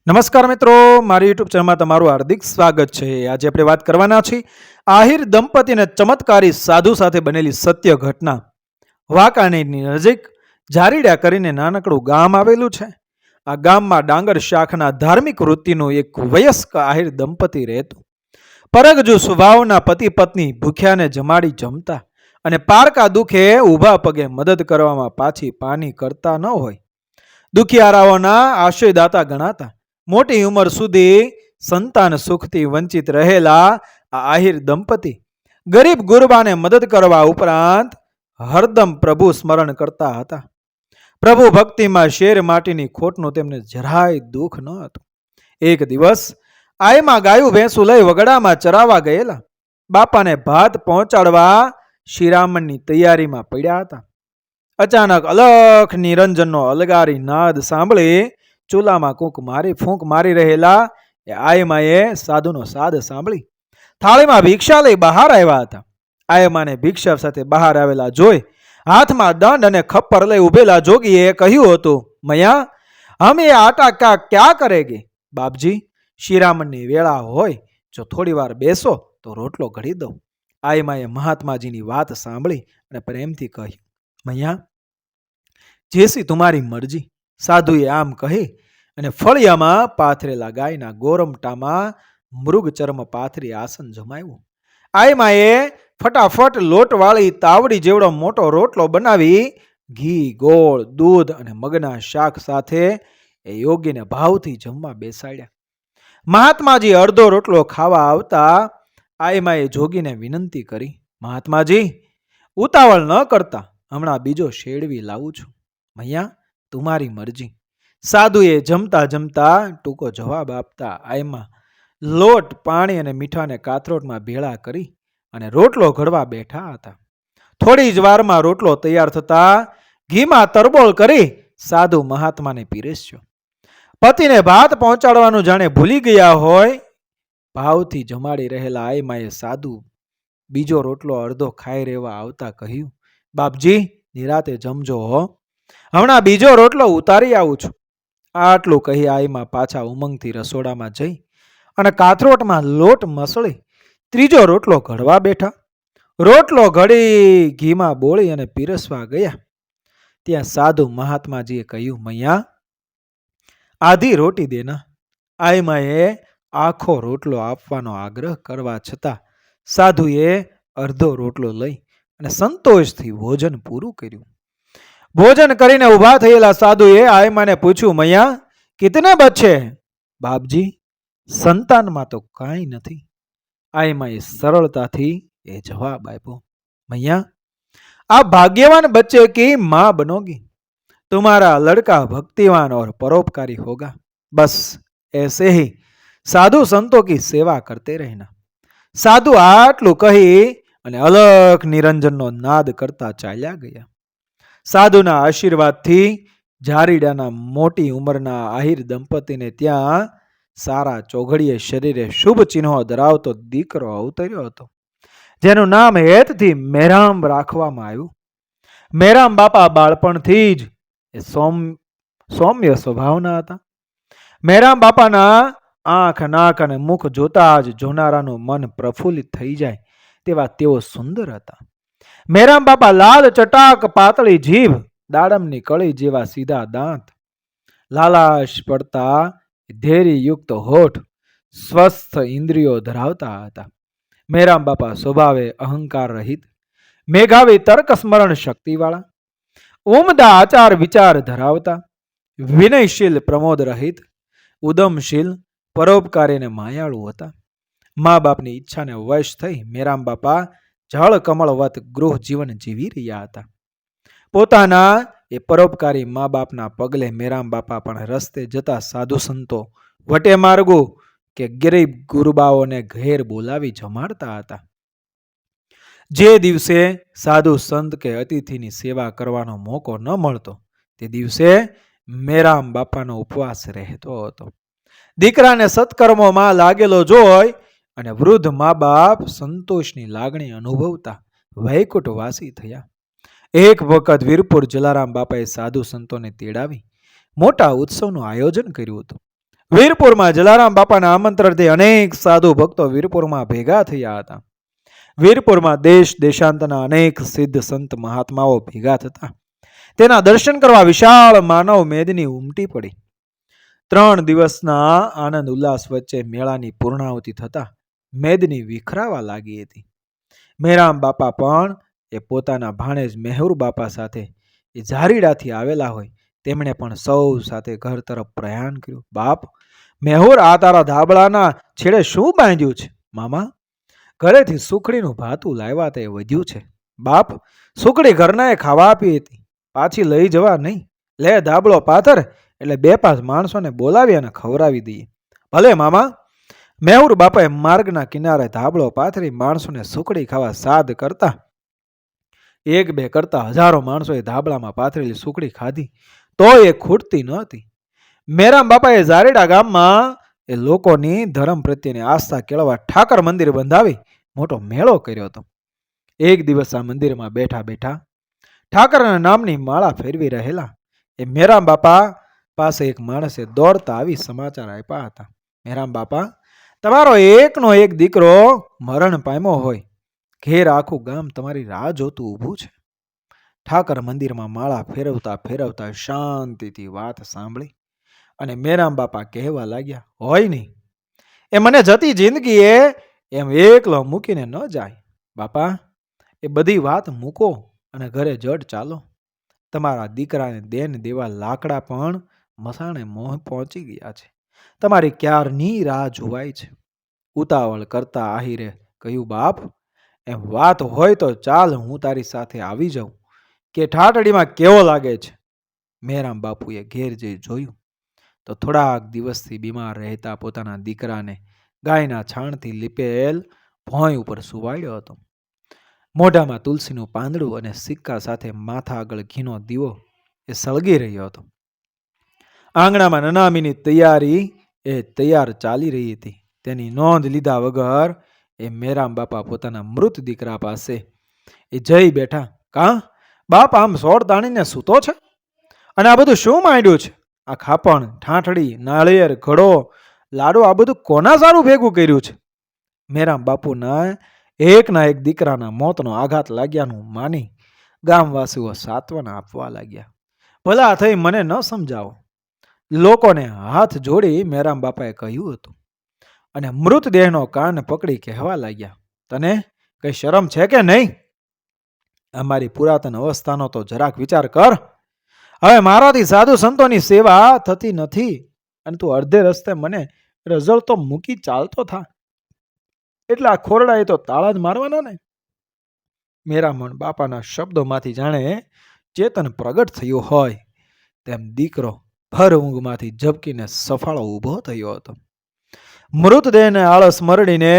નમસ્કાર મિત્રો, મારી યુટ્યુબ ચેનલમાં તમારું હાર્દિક સ્વાગત છે। આજે આપણે વાત કરવાના છીએ આહિર દંપતીને ચમત્કારી સાધુ સાથે બનેલી સત્ય ઘટના। વાંકાનેરની નજીક જારીડા કરીને નાનકડું ગામ આવેલું છે। આ ગામમાં ડાંગર શાખના ધાર્મિક વૃત્તિનું એક વયસ્ક આહિર દંપતી રહેતું। પરગજુ સ્વભાવના પતિ પત્ની ભૂખ્યાને જમાડી જમતા અને પારકા દુખે ઊભા પગે મદદ કરવામાં પાછી પાની કરતા ન હોય। દુખિયારાઓના આશ્રયદાતા ગણાતા। મોટી ઉંમર સુધી સંતાન સુખથી વંચિત રહેલા આ આહિર દંપતી ગરીબ ગુરબાને મદદ કરવા ઉપરાંત હરદમ પ્રભુ સ્મરણ કરતા હતા। પ્રભુ ભક્તિમાં શેર માટીની ખોટનું તેમને જરાય દુઃખ ન હતું। એક દિવસ આયમાં ગાયું ભેંસું લઈ વગડામાં ચરાવવા ગયેલા બાપાને ભાત પહોંચાડવા શિરામણની તૈયારીમાં પડ્યા હતા। અચાનક અલખ નિરંજનનો અલગારી નાદ સાંભળી ચૂલામાં ફૂંક મારી રહેલા એ આયમાએ સાધુનો સાદ સાંભળી થાળીમાં ભિક્ષા લઈ બહાર આવ્યા હતા। આયમાને ભિક્ષા સાથે બહાર આવેલા જોઈ હાથમાં દંડ અને ખપ્પર લઈ ઉભેલા જોગીએ કહ્યું હતું, મયા હમ એ આટા કા ક્યાં કરેગે? બાપજી, શિરામણની વેળા હોય, જો થોડી વાર બેસો તો રોટલો ઘડી દઉં। આયમાએ મહાત્માજીની વાત સાંભળી અને પ્રેમથી કહ્યું, મૈયા જેસી તમારી મરજી। સાધુએ આમ કહી અને ફળિયામાં પાથરેલા ગાયના ગોરમટામાં મૃગ ચર્મ પાથરી આસન જમાવ્યું। આયમાએ ફટાફટ લોટવાળી તાવડી જેવડો મોટો રોટલો બનાવી ઘી, ગોળ, દૂધ અને મગના શાક સાથે એ યોગીને ભાવથી જમવા બેસાડ્યા। મહાત્માજી અડધો રોટલો ખાવા આવતા આયમાએ જોગીને વિનંતી કરી, મહાત્માજી ઉતાવળ ન કરતા, હમણાં બીજો શેડવી લાવું છું। મૈયા તમારી મરજી। સાધુએ જમતા જમતા ટૂંકો જવાબ આપતા આયમા લોટ, પાણી અને મીઠાને કાથરોટમાં ભેળા કરી અને રોટલો ઘડવા બેઠા હતા। થોડી જ વારમાં રોટલો તૈયાર થતા ઘીમાં તરબોળ કરી સાધુ મહાત્માને પીરસ્યો। પતિને ભાત પહોંચાડવાનું જાણે ભૂલી ગયા હોય ભાવથી જમાડી રહેલા આયમાએ સાધુ બીજો રોટલો અડધો ખાઈ રહેવા આવતા કહ્યું, બાપજી નિરાતે જમજો હો, હમણાં બીજો રોટલો ઉતારી આવું છું। આટલું કહી આયમાં પાછા ઉમંગથી રસોડામાં જઈ અને કાથરોટમાં લોટ મસળી ત્રીજો રોટલો ઘડવા બેઠા। રોટલો ઘડી ઘીમાં બોળી અને પીરસવા ગયા ત્યાં સાધુ મહાત્માજીએ કહ્યું, મૈયા આધી રોટી દેના। આયમાએ આખો રોટલો આપવાનો આગ્રહ કરવા છતાં સાધુએ અડધો રોટલો લઈ અને સંતોષથી ભોજન પૂરું કર્યું। ભોજન કરીને ઉભા થયેલા સાધુએ આયમાને પૂછ્યું, મૈયા કિતને બચ્ચે? બાપજી સંતાનમાં તો કાંઈ નથી। આયમાએ સરળતાથી એ જવાબ આપ્યો, મૈયા आप भाग्यवान बच्चे की मां बनोगी। तुम्हारा लड़का भक्तिवान और परोपकारी होगा। बस ऐसे ही साधु संतों की सेवा करते रहना। साधु आटलू कही અને અલખ નિરંજનનો નાદ કરતા ચાલ્યા ગયા। સાધુના આશીર્વાદથી જારીડાના મોટી ઉંમરના આહિર દંપતીને ત્યાં સારા ચોઘડીએ શરીરે શુભ ચિહ્નો ધરાવતો દીકરો અવતર્યો હતો, જેનું નામ હેતથી મેરામ રાખવામાં આવ્યું। મેરામ બાપા બાળપણથી જ સૌમ્ય સ્વભાવના હતા। મેરામ બાપાના આંખ, નાક અને મુખ જોતા જ જોનારાનું મન પ્રફુલ્લિત થઈ જાય તેવા તેઓ સુંદર હતા। મેરામ બાપા લાલ ચટાક પાતળી જીભ, દાડમની કળી જેવા સીધા દાંત, લાલાશ પડતા ધૈર્યયુક્ત હોઠ, સ્વસ્થ ઇન્દ્રિયો ધરાવતા હતા। મેરામ બાપા સ્વભાવે અહંકાર રહિત, મેઘાવી તર્ક સ્મરણ શક્તિવાળા, ઉમદા આચાર વિચાર ધરાવતા, વિનયશીલ પ્રમોદ રહિત, ઉદમશીલ, પરોપકારી અને માયાળુ હતા। મા બાપની ઈચ્છાને વશ થઈ મેરામ બાપા જળ કમળવત ગૃહ જીવન જીવી રહ્યા હતા। પોતાના એ પરોપકારી મા બાપના પગલે મેરામ બાપા પણ રસ્તે જતા સાધુ સંતો, વટે માર્ગો કે ગરીબ ગુરબાઓને ઘેર બોલાવી જમાડતા હતા। જે દિવસે સાધુ સંત કે અતિથિની સેવા કરવાનો મોકો ન મળતો તે દિવસે મેરામ બાપાનો ઉપવાસ રહેતો હતો। દીકરાને સત્કર્મોમાં લાગેલો જોઈ અને વૃદ્ધ મા બાપ સંતોષની લાગણી અનુભવતા વૈકુંઠવાસી થયા। એક વખત વીરપુર જલારામ બાપાએ સાધુ સંતોને તેડાવી મોટા ઉત્સવનું આયોજન કર્યું હતું। વીરપુરમાં જલારામ બાપાના આમંત્રણથી અનેક સાધુ ભક્તો વીરપુરમાં ભેગા થયા હતા. વીરપુરમાં દેશ દેશાંતરના અનેક સિદ્ધ સંત મહાત્માઓ ભેગા થતા તેના દર્શન કરવા વિશાળ માનવ મેદની ઉમટી પડી. 3 દિવસના આનંદ ઉલ્લાસ વચ્ચે મેળાની પૂર્ણાહુતિ થતા મેદની વિખરાવા લાગી હતી. મેરામ બાપા પણ એ પોતાના ભાણેજ મહેર બાપા સાથે એ ઝારીડાથી આવેલા હોય તેમણે પણ સૌ સાથે ઘર તરફ પ્રયાણ કર્યું. બાપ, મેહુર, આ તારા ધાબળાના છેડે શું બાંધ્યું છે? મામા, ઘરેથી સુખડીનું ભાતું લાવ્યા તે વધ્યું છે. બાપ, સુખડી ઘરનાએ ખાવા આપી હતી, પાછી લઈ જવા નહીં. લે ધાબળો પાથર, એટલે 2-5 માણસોને બોલાવી અને ખવડાવી દઈએ. ભલે મામા. મહેર બાપાએ માર્ગના કિનારે ધાબળો પાથરી માણસોને સુખડી ખાવા સાદ કરતા 1-2 કરતા હજારો માણસોએ ધાબળામાં પાથરેલી સુખડી ખાધી તો એ ખૂટતી નહોતી. મેરામ બાપાએ ઝારેડા ગામમાં એ લોકોની ધર્મ પ્રત્યેની આસ્થા કેળવવા ઠાકર મંદિર બંધાવી મોટો મેળો કર્યો હતો. એક દિવસ આ મંદિરમાં બેઠા બેઠા ઠાકરના નામની માળા ફેરવી રહેલા એ મેરામ બાપા પાસે એક માણસે દોડતા આવી સમાચાર આપ્યા હતા. મેરામ બાપા, તમારો એકનો એક દીકરો મરણ પામ્યો હોય, ઘેર આખું ગામ તમારી રાહ જોતું ઊભું છે. ઠાકર મંદિરમાં માળા ફેરવતા ફેરવતા શાંતિથી વાત સાંભળી અને મેરામ બાપા કહેવા લાગ્યા, હોય નહીં, એ મને જતી જિંદગીએ એમ એકલો મૂકીને ન જાય. બાપા, એ બધી વાત મૂકો અને ઘરે જડ ચાલો. તમારા દીકરાને દેન દેવા લાકડા પણ મસાણે મોહ પહોંચી ગયા છે. તમારી ક્યારની રાહ જોવાય છે. ઉતાવળ કરતા આહિરે કહ્યું, બાપ, એમ વાત હોય તો ચાલ, હું તારી સાથે આવી જાઉં. કે ઠાઠડીમાં કેવો લાગે છે? મેરામ બાપુએ ઘેર જઈ જોયું તો થોડાક દિવસથી બીમાર રહેતા પોતાના દીકરાને ગાયના છાણથી લીપેલ ભોંય ઉપર સુવાડ્યો હતો. મોઢામાં તુલસીનું પાંદડું અને સિક્કા સાથે માથા આગળ ઘીનો દીવો એ સળગી રહ્યો હતો. આંગણામાં નનામીની તૈયારી એ તૈયાર ચાલી રહી હતી. તેની નોંધ લીધા વગર એ મેરામ બાપા પોતાના મૃત દીકરા પાસે એ જઈ બેઠા. કાં બાપ, આમ સોળ તાણીને સૂતો છે? અને આ બધું શું માંડ્યું છે? આ ખાપણ, ઠાઠડી, નાળિયેર, ઘડો, લાડુ, આ બધું કોના સારું ભેગું કર્યું છે? મેરામ બાપુના એકના એક દીકરાના મોતનો આઘાત લાગ્યાનું માની ગામવાસીઓ સાંત્વના આપવા લાગ્યા. ભલા થઈ મને ન સમજાવો. લોકોને હાથ જોડી મેરામ બાપાએ કહ્યું હતું અને મૃતદેહનો કાન પકડી કહેવા લાગ્યા, તને કઈ શરમ છે કે નહીં? અમારી પુરાતન અવસ્થાનો તો જરાક વિચાર કર. હવે મારાથી સાધુ સંતોની સેવા થતી નથી અને તું અડધે રસ્તે મને રઝળતો મૂકી ચાલતો થા, એટલે આ ખોરડાએ તો તાળા જ મારવાના ને. મેરામણ બાપાના શબ્દોમાંથી જાણે ચેતન પ્રગટ થયું હોય તેમ દીકરો ભર ઊંઘમાંથી ઝબકીને સફાળો ઊભો થયો હતો. મૃતદેહને આળસ મરડીને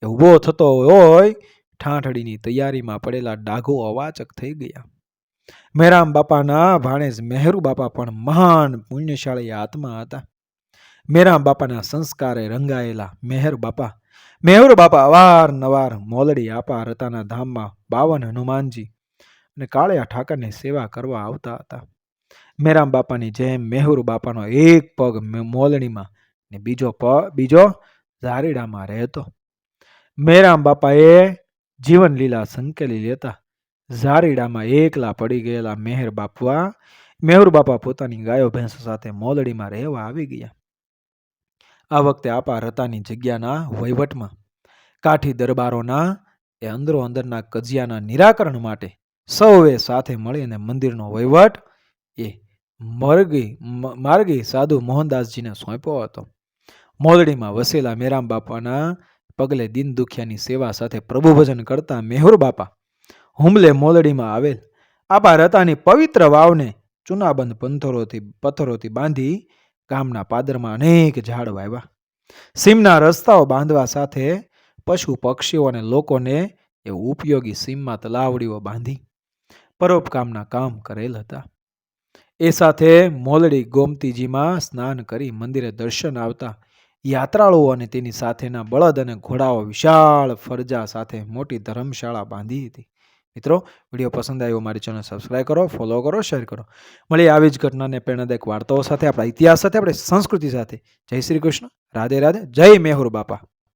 ઊભો થતો હોય ઠાઠડીની તૈયારીમાં પડેલા ડાઘો અવાચક થઈ ગયા. મેરામ બાપાના ભાણેજ મહેરુ બાપા પણ મહાન પુણ્યશાળી આત્મા હતા. મેરામ બાપાના સંસ્કારે રંગાયેલા મહેરુ બાપા અવારનવાર મોલડી આપા રતાના ધામમાં 52 હનુમાનજી અને કાળિયા ઠાકરની સેવા કરવા આવતા હતા. મેરામ બાપાની જેમ મહેરુ બાપાનો એક પગ મોલડીમાં ને બીજો ઝારીડામાં રહેતો. મેરામ બાપાએ જીવન લીલા સંકેલી લેતા ઝારીડામાં એકલા પડી ગયેલા મહેર બાપા પોતાની ગાયો ભેંસો સાથે મોલડીમાં રહેવા આવી ગયા. આ વખતે આપા રતાની જગ્યાના વહીવટમાં કાઠી દરબારોના એ અંદરો અંદરના કજિયાના નિરાકરણ માટે સૌએ સાથે મળીને મંદિરનો વહીવટ એ માર્ગી સાધુ મોહનદાસજીને સોંપ્યો હતો. મોલડીમાં વસેલા મેરામ બાપાના પગલે દિન દુખિયાની સેવા સાથે પ્રભુ ભજન કરતા મહેર બાપા હુમલે મોલડીમાં આવેલ આપા રતાની પવિત્ર વાવને ચૂનાબંધ પથ્થરોથી બાંધી ગામના પાદરમાં અનેક ઝાડ વાવ્યા. સીમના રસ્તાઓ બાંધવા સાથે પશુ પક્ષીઓ અને લોકોને એ ઉપયોગી સીમમાં તલાવડીઓ બાંધી પરોપકામના કામ કરેલ હતા. એ સાથે મોલડી ગોમતીજીમાં સ્નાન કરી મંદિરે દર્શન આવતા યાત્રાળુઓ અને તેની સાથેના બળદ અને ઘોડાઓ વિશાળ ફરજા સાથે મોટી ધર્મશાળા બાંધી હતી. મિત્રો, વિડીયો પસંદ આવ્યો મારી ચેનલ સબસ્ક્રાઈબ કરો, ફોલો કરો, શેર કરો. મળીએ આવી જ ઘટનાને પ્રેરણાદાયક વાર્તાઓ સાથે, આપણા ઇતિહાસ સાથે, આપણી સંસ્કૃતિ સાથે. જય શ્રી કૃષ્ણ, રાધે રાધે, જય મેહુર બાપા.